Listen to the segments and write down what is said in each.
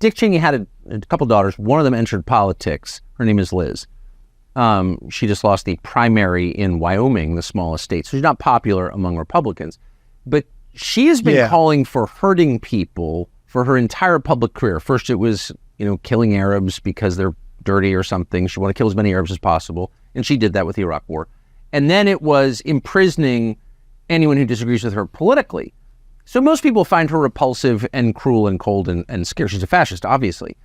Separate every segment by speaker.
Speaker 1: Dick Cheney had a couple daughters. One of them entered politics. Her name is Liz. She just lost the primary in Wyoming, the smallest state. So she's not popular among Republicans. But she has been calling for hurting people for her entire public career. First it was, killing Arabs because they're dirty or something. She wanted to kill as many Arabs as possible. And she did that with the Iraq War. And then it was imprisoning anyone who disagrees with her politically. So most people find her repulsive and cruel and cold and scared. She's a fascist, obviously.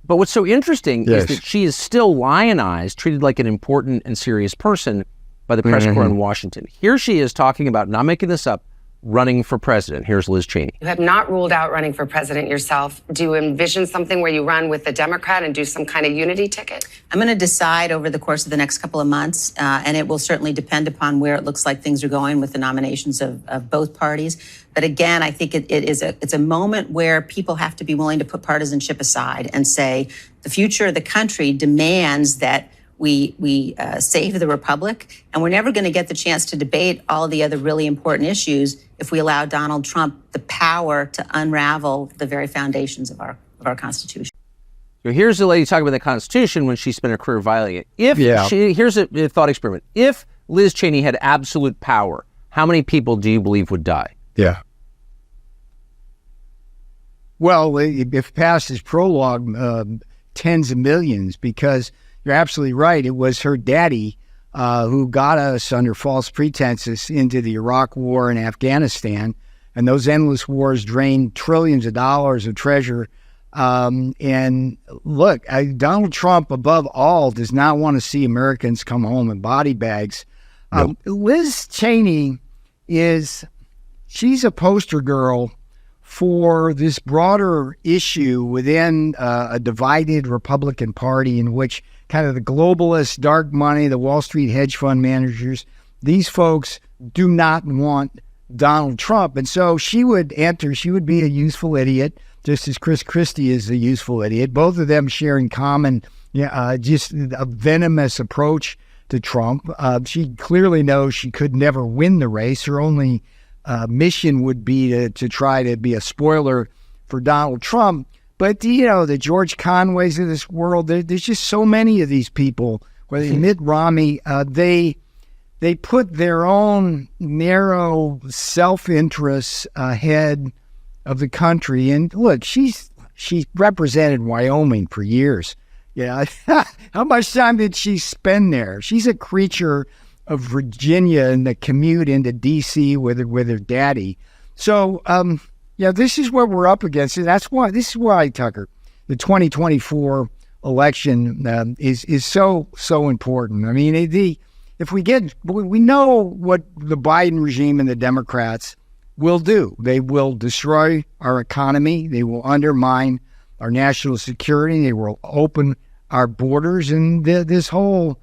Speaker 1: But what's so interesting is that she is still lionized, treated like an important and serious person by the press corps in Washington. Here she is talking about, not making this up, running for president. Here's Liz Cheney.
Speaker 2: You have not ruled out running for president yourself. Do you envision something where you run with the Democrat and do some kind of unity ticket?
Speaker 3: I'm going to decide over the course of the next couple of months, and it will certainly depend upon where it looks like things are going with the nominations of both parties. But again, I think it's a moment where people have to be willing to put partisanship aside and say the future of the country demands that we save the republic, and we're never going to get the chance to debate all of the other really important issues if we allow Donald Trump the power to unravel the very foundations of our Constitution.
Speaker 1: So here's the lady talking about the Constitution when she spent her career violating it. Here's a thought experiment. If Liz Cheney had absolute power, how many people do you believe would die?
Speaker 4: Yeah. Well, if past is prologue, tens of millions, because you're absolutely right. It was her daddy who got us under false pretenses into the Iraq War and Afghanistan. And those endless wars drained trillions of dollars of treasure. And look, Donald Trump, above all, does not want to see Americans come home in body bags. Nope. Liz Cheney she's a poster girl for this broader issue within a divided Republican Party in which kind of the globalists, dark money, the Wall Street hedge fund managers, these folks do not want Donald Trump. And so she would be a useful idiot, just as Chris Christie is a useful idiot. Both of them share in common just a venomous approach to Trump. She clearly knows she could never win the race. Her only mission would be to try to be a spoiler for Donald Trump. But, the George Conways of this world, there's just so many of these people, whether Mitt Romney, they put their own narrow self-interests ahead of the country. And look, she represented Wyoming for years. Yeah, how much time did she spend there? She's a creature of Virginia and the commute into D.C. with her daddy. So, this is what we're up against. And this is why, Tucker, the 2024 election is so important. I mean, we know what the Biden regime and the Democrats will do. They will destroy our economy. They will undermine our national security. They will open our borders, and this whole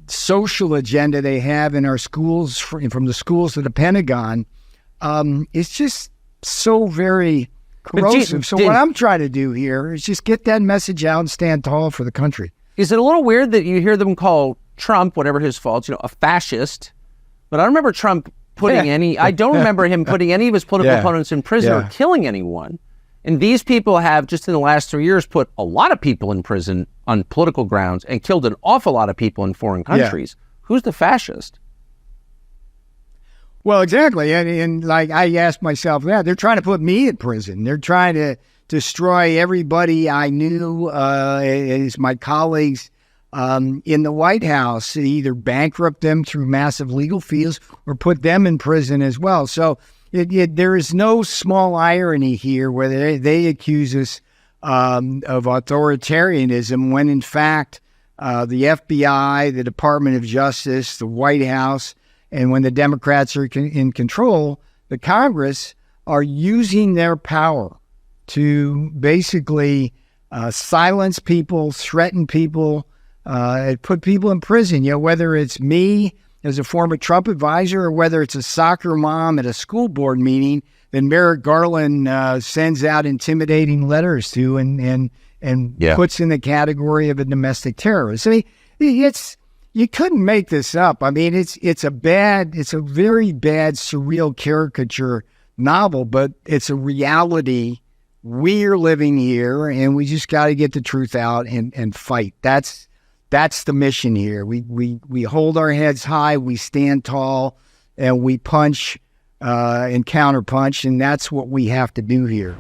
Speaker 4: social agenda they have in our schools, from the schools to the Pentagon, is just so very corrosive. So what I'm trying to do here is just get that message out and stand tall for the country.
Speaker 1: Is it a little weird that you hear them call Trump, whatever his faults, a fascist? But I don't remember Trump I don't remember him putting any of his political opponents in prison or killing anyone. And these people have, just in the last 3 years, put a lot of people in prison on political grounds and killed an awful lot of people in foreign countries. Who's the fascist?
Speaker 4: Well, exactly. And like I asked myself that, they're trying to put me in prison. They're trying to destroy everybody I knew as my colleagues in the White House, either bankrupt them through massive legal fees or put them in prison as well. So there is no small irony here where they accuse us of authoritarianism when, in fact, the FBI, the Department of Justice, the White House, and when the Democrats are in control, the Congress are using their power to basically silence people, threaten people, put people in prison. Whether it's me as a former Trump advisor or whether it's a soccer mom at a school board meeting that Merrick Garland sends out intimidating letters to and puts in the category of a domestic terrorist. I mean, you couldn't make this up. I mean, it's a very bad, surreal caricature novel, but it's a reality we're living here, and we just got to get the truth out and fight. That's the mission here. We hold our heads high, we stand tall, and we punch and counterpunch, and that's what we have to do here.